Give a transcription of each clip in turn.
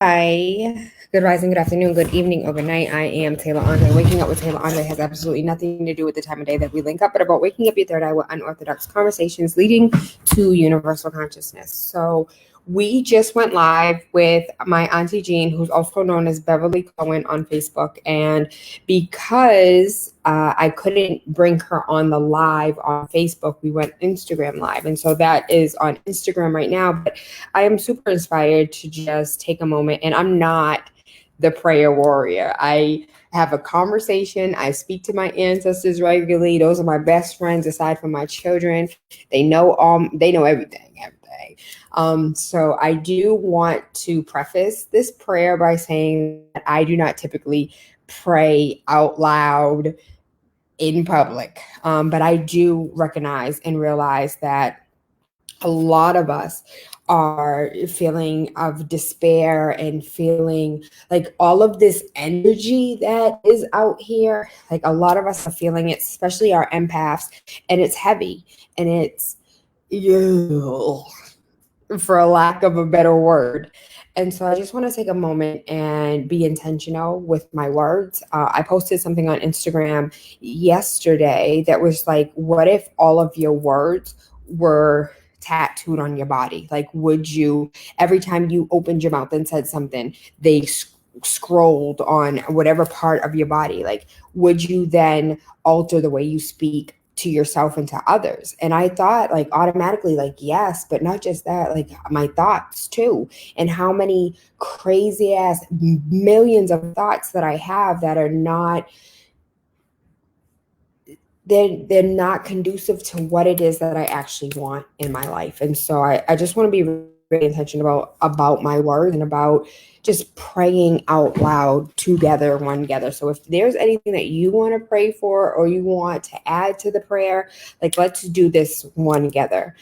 Hi, good rising, good afternoon, good evening, or good night. I am Tayla Andre. Waking up with Tayla Andre has absolutely nothing to do with the time of day that we link up, but about waking up your third eye with unorthodox conversations leading to universal consciousness. So, we just went live with my Auntie Jean, who's also known as Beverly Cohen on Facebook. And because I couldn't bring her on the live on Facebook, we went Instagram live. And so that is on Instagram right now. But I am super inspired to just take a moment, and I'm not the prayer warrior. I have a conversation. I speak to my ancestors regularly. Those are my best friends aside from my children. They know everything. So I do want to preface this prayer by saying that I do not typically pray out loud in public. But I do recognize and realize that a lot of us are feeling of despair and feeling like all of this energy that is out here. Like a lot of us are feeling it, especially our empaths, and it's heavy and it's you, for a lack of a better word. And so I just want to take a moment and be intentional with my words. I posted something on Instagram yesterday that was like, what if all of your words were tattooed on your body? Like, would you, every time you opened your mouth and said something, they scrolled on whatever part of your body? Like, would you then alter the way you speak to yourself and to others? And I thought like automatically like yes, but not just that, like my thoughts too, and how many crazy ass millions of thoughts that I have that are not, they're not conducive to what it is that I actually want in my life. And so I just want to be really intentional about my words and about just praying out loud together, one together. So if there's anything that you want to pray for or you want to add to the prayer, like let's do this one together.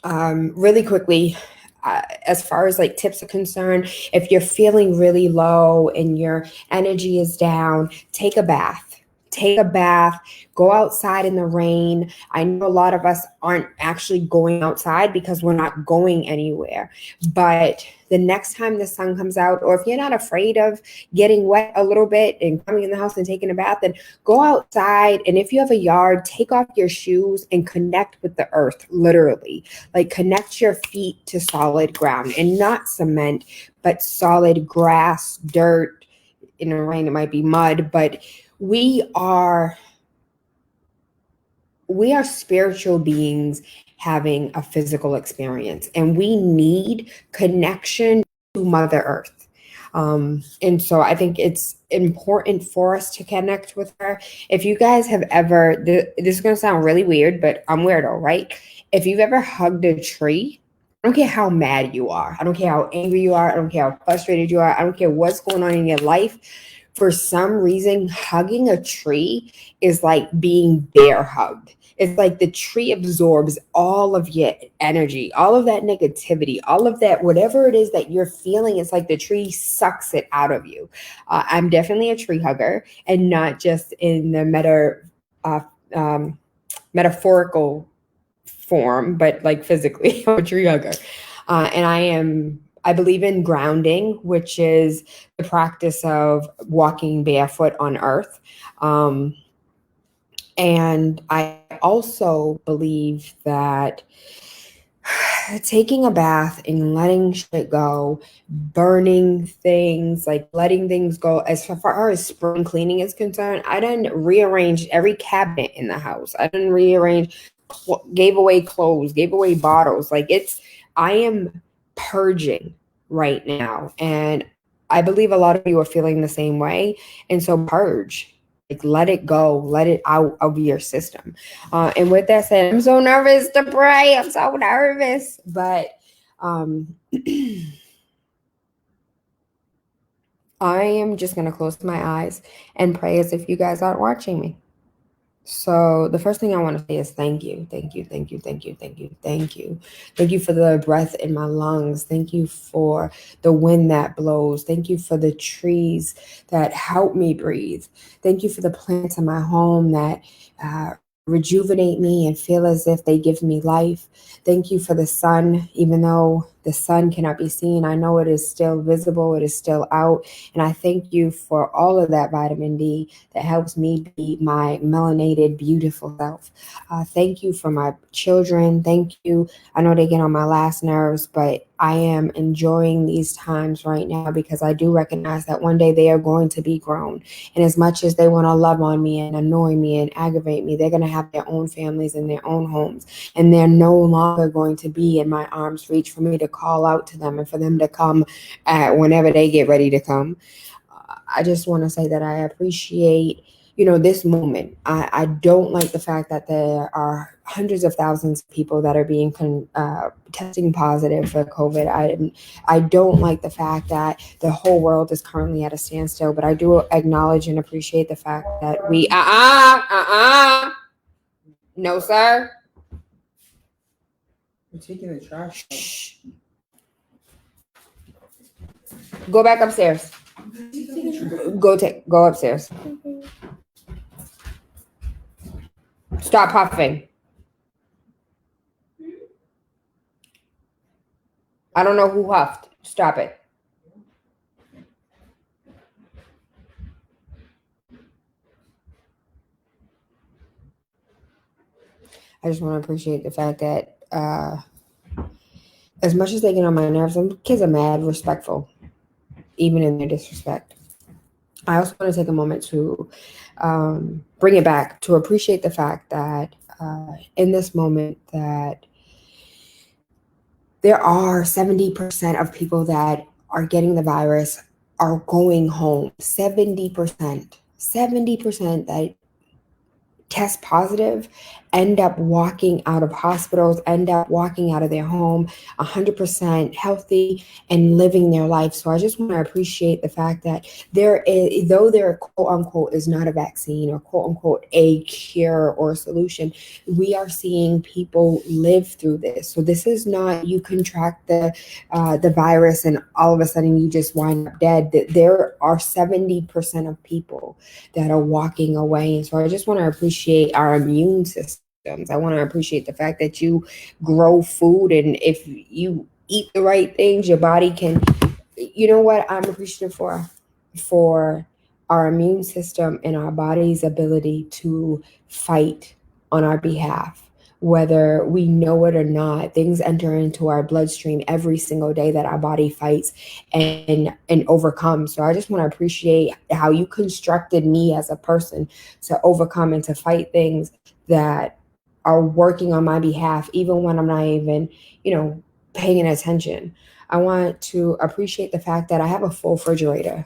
Really quickly, as far as like tips are concerned, if you're feeling really low and your energy is down, take a bath. Take a bath, go outside in the rain. I know a lot of us aren't actually going outside because we're not going anywhere. But the next time the sun comes out, or if you're not afraid of getting wet a little bit and coming in the house and taking a bath, then go outside. And if you have a yard, take off your shoes and connect with the earth, literally. Like connect your feet to solid ground and not cement, but solid grass, dirt. In the rain, it might be mud, but we are spiritual beings having a physical experience, and we need connection to Mother Earth. And so I think it's important for us to connect with her. If you guys have ever, this is going to sound really weird, but I'm weirdo, right? If you've ever hugged a tree, I don't care how mad you are. I don't care how angry you are. I don't care how frustrated you are. I don't care what's going on in your life. For some reason, hugging a tree is like being bear hugged. It's like the tree absorbs all of your energy, all of that negativity, all of that, whatever it is that you're feeling. It's like the tree sucks it out of you. I'm definitely a tree hugger, and not just in the uh, metaphorical form, but like physically. I'm a tree hugger. And I believe in grounding, which is the practice of walking barefoot on earth. And I also believe that taking a bath and letting shit go, burning things, like letting things go. As far as spring cleaning is concerned, I didn't rearrange every cabinet in the house. I didn't rearrange, gave away clothes, gave away bottles. I am purging right now. And I believe a lot of you are feeling the same way. And so purge. Like let it go, let it out of your system. And with that said, I'm so nervous to pray. I'm so nervous, but I am just gonna close my eyes and pray as if you guys aren't watching me. So the first thing I want to say is thank you, thank you, thank you, thank you, thank you, thank you. Thank you for the breath in my lungs. Thank you for the wind that blows. Thank you for the trees that help me breathe. Thank you for the plants in my home that rejuvenate me and feel as if they give me life. Thank you for the sun, even though the sun cannot be seen. I know it is still visible, it is still out. And I thank you for all of that vitamin D that helps me be my melanated, beautiful self. Thank you for my children. Thank you. I know they get on my last nerves, but I am enjoying these times right now because I do recognize that one day they are going to be grown. And as much as they want to love on me and annoy me and aggravate me, they're going to have their own families and their own homes. And they're no longer going to be in my arm's reach for me to call out to them and for them to come whenever they get ready to come. I just want to say that I appreciate, this moment. I don't like the fact that there are hundreds of thousands of people that are being testing positive for COVID. I don't like the fact that the whole world is currently at a standstill, but I do acknowledge and appreciate the fact that we, no, sir. You're taking the trash out. Shh. Go back upstairs. Go upstairs. Stop puffing. I don't know who huffed. Stop it. I just want to appreciate the fact that as much as they get on my nerves, some kids are mad respectful, even in their disrespect. I also want to take a moment to bring it back to appreciate the fact that in this moment that there are 70% of people that are getting the virus are going home. 70% that test positive end up walking out of hospitals, end up walking out of their home 100% healthy and living their life. So I just want to appreciate the fact that though there quote unquote is not a vaccine or quote unquote a cure or a solution, we are seeing people live through this. So this is not you contract the virus and all of a sudden you just wind up dead. There are 70% of people that are walking away. And so I just want to appreciate our immune systems. I want to appreciate the fact that you grow food, and if you eat the right things, your body can, what I'm appreciative for our immune system and our body's ability to fight on our behalf. Whether we know it or not, things enter into our bloodstream every single day that our body fights and overcomes. So I just want to appreciate how you constructed me as a person to overcome and to fight things that are working on my behalf, even when I'm not even, paying attention. I want to appreciate the fact that I have a full refrigerator.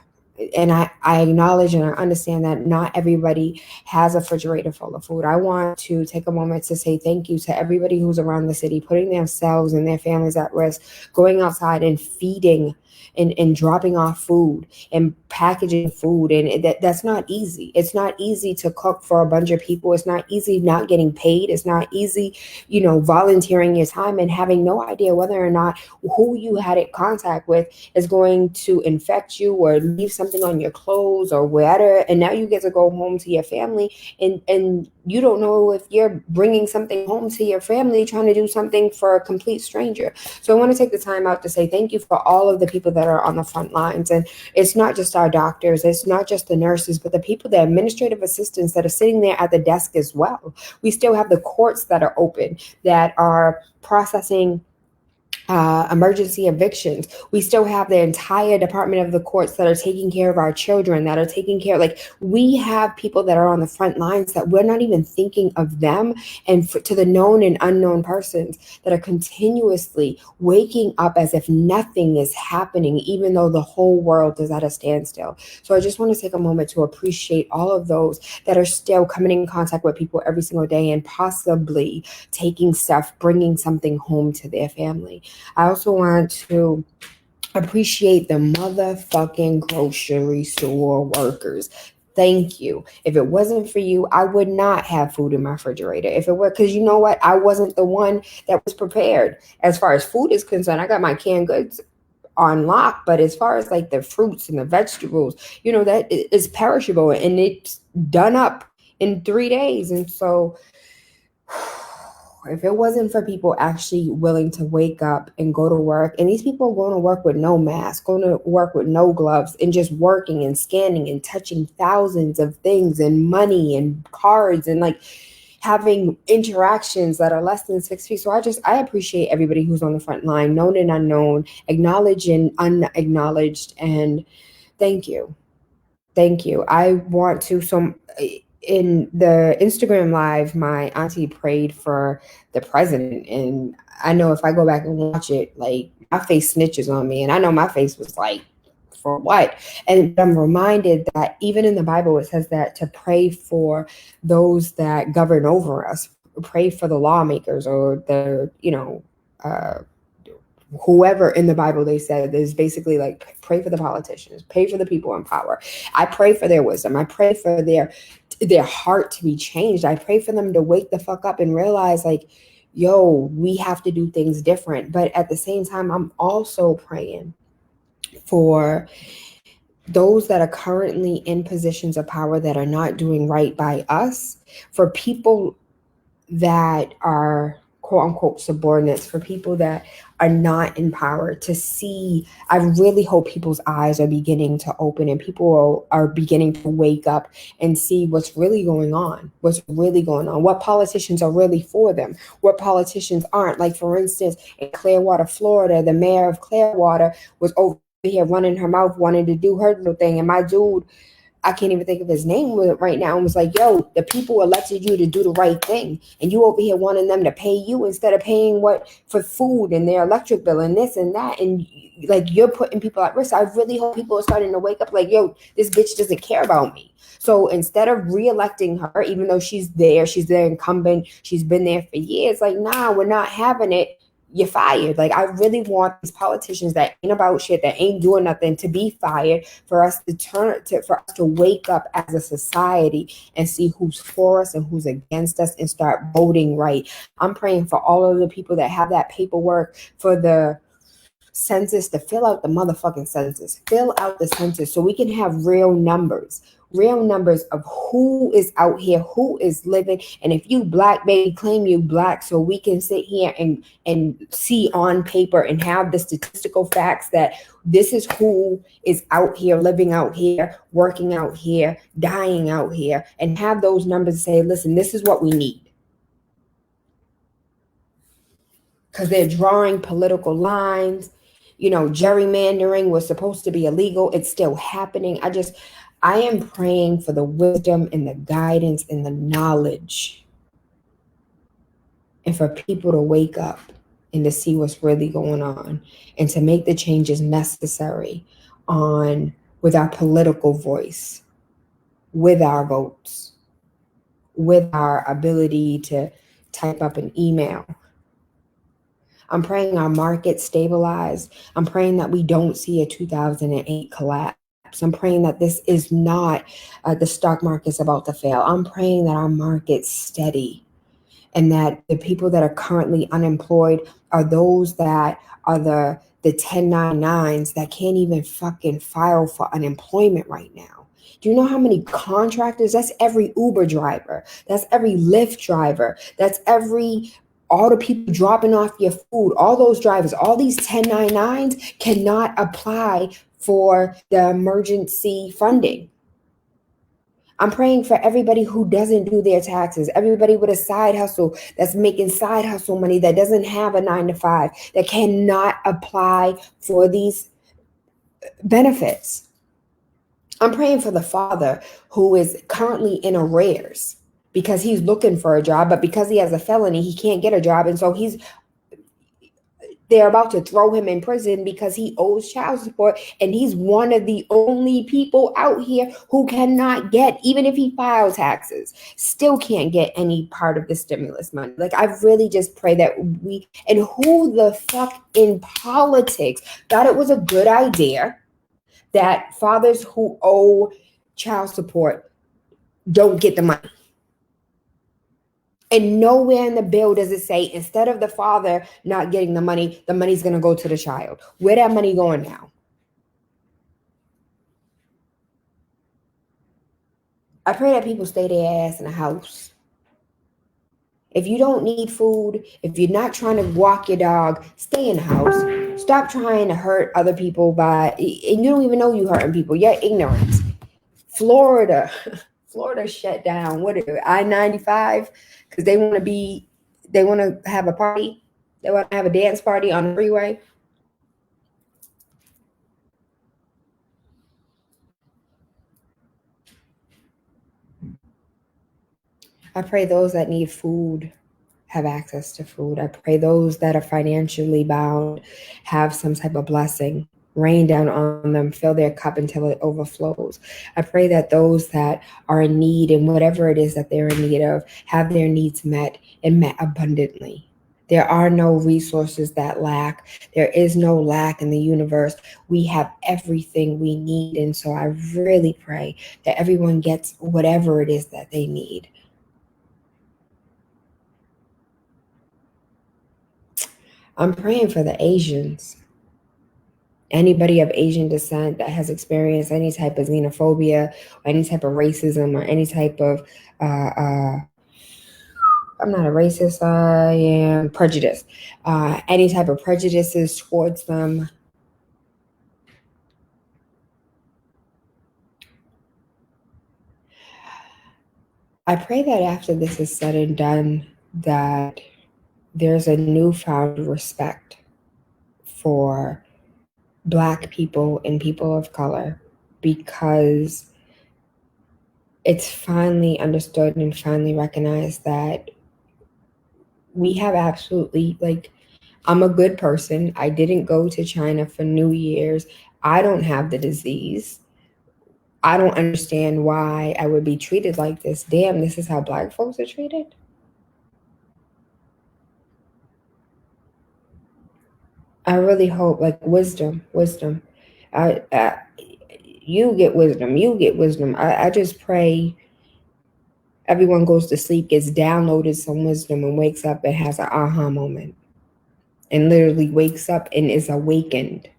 And I acknowledge and I understand that not everybody has a refrigerator full of food. I want to take a moment to say thank you to everybody who's around the city, putting themselves and their families at risk, going outside and feeding and dropping off food and packaging food. And that's not easy. It's not easy to cook for a bunch of people. It's not easy not getting paid. It's not easy, volunteering your time and having no idea whether or not who you had in contact with is going to infect you or leave something on your clothes or whatever. And now you get to go home to your family and you don't know if you're bringing something home to your family, trying to do something for a complete stranger. So I want to take the time out to say thank you for all of the people that are on the front lines. And it's not just our doctors, it's not just the nurses, but the people, the administrative assistants that are sitting there at the desk as well. We still have the courts that are open, that are processing emergency evictions. We still have the entire department of the courts that are taking care of our children, that are taking care, we have people that are on the front lines that we're not even thinking of them. And to the known and unknown persons that are continuously waking up as if nothing is happening, even though the whole world is at a standstill. So I just want to take a moment to appreciate all of those that are still coming in contact with people every single day and possibly taking stuff, bringing something home to their family. I also want to appreciate the motherfucking grocery store workers. Thank you. If it wasn't for you, I would not have food in my refrigerator. If it were, because you know what? I wasn't the one that was prepared. As far as food is concerned, I got my canned goods on lock, but as far as the fruits and the vegetables, that is perishable and it's done up in 3 days. And so if it wasn't for people actually willing to wake up and go to work, and these people are going to work with no mask, going to work with no gloves, and just working and scanning and touching thousands of things and money and cards and like having interactions that are less than 6 feet. So I appreciate everybody who's on the front line, known and unknown, acknowledged and unacknowledged. And thank you. Thank you. I want to, so in the Instagram live, my auntie prayed for the president. And I know if I go back and watch it, like my face snitches on me. And I know my face was like, for what? And I'm reminded that even in the Bible, it says that to pray for those that govern over us, pray for the lawmakers or the, whoever in the Bible they said is basically like pray for the politicians, pray for the people in power. I pray for their wisdom. I pray for their heart to be changed. I pray for them to wake the fuck up and realize like, yo, we have to do things different. But at the same time, I'm also praying for those that are currently in positions of power that are not doing right by us, for people that are quote unquote subordinates, for people that are not in power to see. I really hope people's eyes are beginning to open and people are beginning to wake up and see what's really going on, what politicians are really for them, what politicians aren't. Like, for instance, in Clearwater, Florida, the mayor of Clearwater was over here running her mouth, wanting to do her little thing. And my dude, I can't even think of his name right now, and was like, yo, the people elected you to do the right thing. And you over here wanting them to pay you instead of paying for food and their electric bill and this and that. And like, you're putting people at risk. I really hope people are starting to wake up like, yo, this bitch doesn't care about me. So instead of reelecting her, even though she's the incumbent, she's been there for years, like, nah, we're not having it. You're fired. Like, I really want these politicians that ain't about shit, that ain't doing nothing, to be fired, for us to wake up as a society and see who's for us and who's against us and start voting right. I'm praying for all of the people that have that paperwork for the census to fill out the motherfucking census, so we can have real numbers of who is out here, who is living. And if you black, baby, claim you black, so we can sit here and see on paper and have the statistical facts that this is who is out here, living out here, working out here, dying out here, and have those numbers say, listen, this is what we need. Because they're drawing political lines. Gerrymandering was supposed to be illegal. It's still happening. I am praying for the wisdom and the guidance and the knowledge, and for people to wake up and to see what's really going on and to make the changes necessary with our political voice, with our votes, with our ability to type up an email. I'm praying our market stabilize. I'm praying that we don't see a 2008 collapse. I'm praying that this is not the stock market's about to fail. I'm praying that our market's steady, and that the people that are currently unemployed are those that are the 1099s that can't even fucking file for unemployment right now. Do you know how many contractors? That's every Uber driver. That's every Lyft driver. That's all the people dropping off your food, all those drivers, all these 1099s cannot apply for the emergency funding. I'm praying for everybody who doesn't do their taxes, everybody with a side hustle that's making side hustle money, that doesn't have a 9-to-5, that cannot apply for these benefits. I'm praying for the father who is currently in arrears because he's looking for a job, but because he has a felony, he can't get a job. And so they're about to throw him in prison because he owes child support. And he's one of the only people out here who cannot get, even if he files taxes, still can't get any part of the stimulus money. Like, I really just pray that and who the fuck in politics thought it was a good idea that fathers who owe child support don't get the money. And nowhere in the bill does it say, instead of the father not getting the money's going to go to the child. Where that money going now? I pray that people stay their ass in the house If you don't need food, if you're not trying to walk your dog, stay in the house. Stop trying to hurt other people and you don't even know you hurting people. You're ignorant. Florida, Florida shut down. What is it, I-95? Because they want to have a party. They want to have a dance party on the freeway. I pray those that need food have access to food. I pray those that are financially bound have some type of blessing rain down on them, fill their cup until it overflows. I pray that those that are in need and whatever it is that they're in need of have their needs met and met abundantly. There are no resources that lack. There is no lack in the universe. We have everything we need. And so I really pray that everyone gets whatever it is that they need. I'm praying for the Asians. Anybody of Asian descent that has experienced any type of xenophobia or any type of racism or any type of, I'm not a racist, I am prejudiced. Any type of prejudices towards them. I pray that after this is said and done, that there's a newfound respect for Black people and people of color, because it's finally understood and finally recognized that we have absolutely, like, I'm a good person. I didn't go to China for New Year's. I don't have the disease. I don't understand why I would be treated like this. Damn, this is how Black folks are treated. I really hope, like, wisdom. You get wisdom. I just pray everyone goes to sleep, gets downloaded some wisdom, and wakes up and has an aha moment. And literally wakes up and is awakened.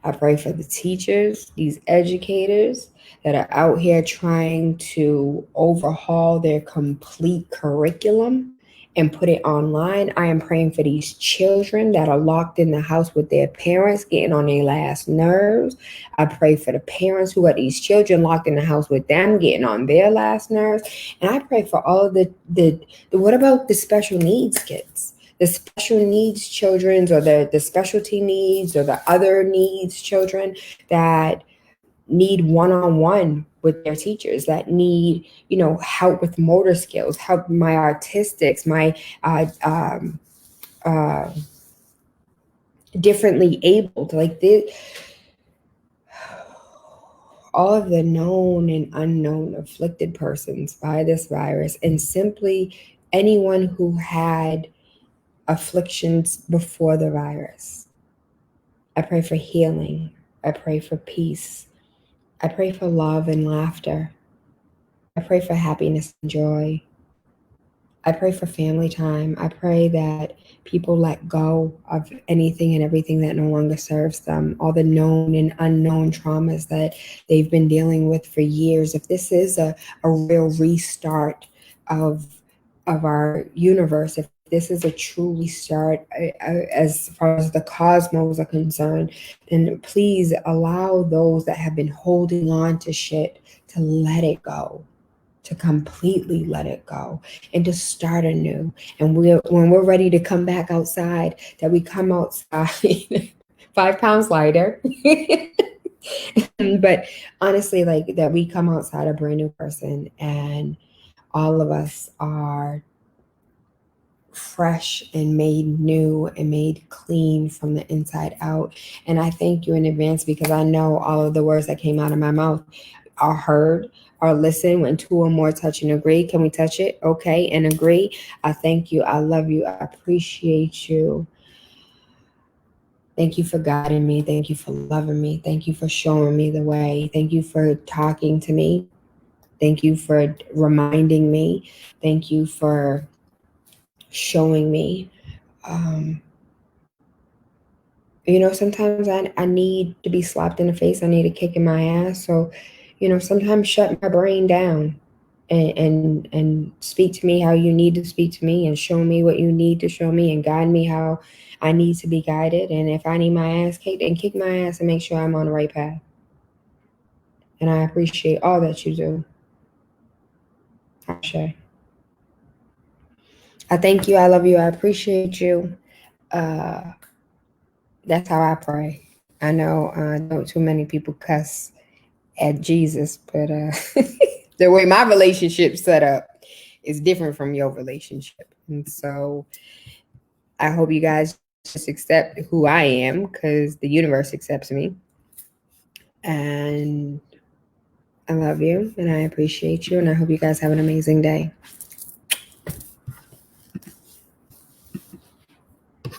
I pray for the teachers, these educators that are out here trying to overhaul their complete curriculum and put it online. I am praying for these children that are locked in the house with their parents, getting on their last nerves. I pray for the parents who got these children locked in the house with them, getting on their last nerves. And I pray for all of the what about the special needs kids? The special needs children, or the specialty needs, or the other needs children that need one-on-one with their teachers, that need, help with motor skills, help my autistics, my differently abled, like all of the known and unknown afflicted persons by this virus, and simply anyone who had afflictions before the virus. I pray for healing. I pray for peace. I pray for love and laughter. I pray for happiness and joy. I pray for family time. I pray that people let go of anything and everything that no longer serves them, all the known and unknown traumas that they've been dealing with for years. If this is a real restart of our universe, if this is a true restart as far as the cosmos are concerned, then please allow those that have been holding on to shit to let it go, to completely let it go, and to start anew. And when we're ready to come back outside, that we come outside 5 pounds lighter. But honestly, like, that we come outside a brand new person, and all of us are fresh and made new and made clean from the inside out. And I thank you in advance, because I know all of the words that came out of my mouth are heard, are listened. When 2 or more touch and agree, can we touch it? Okay, and agree. I thank you. I love you. I appreciate you. Thank you for guiding me. Thank you for loving me. Thank you for showing me the way. Thank you for talking to me. Thank you for reminding me. Thank you for showing me. Sometimes I need to be slapped in the face. I need a kick in my ass. So, sometimes shut my brain down and speak to me how you need to speak to me, and show me what you need to show me, and guide me how I need to be guided. And if I need my ass kicked, then kick my ass and make sure I'm on the right path. And I appreciate all that you do. Ashe. I thank you. I love you. I appreciate you. That's how I pray. I know don't too many people cuss at Jesus, but the way my relationship's set up is different from your relationship. And so I hope you guys just accept who I am, because the universe accepts me. And I love you and I appreciate you, and I hope you guys have an amazing day.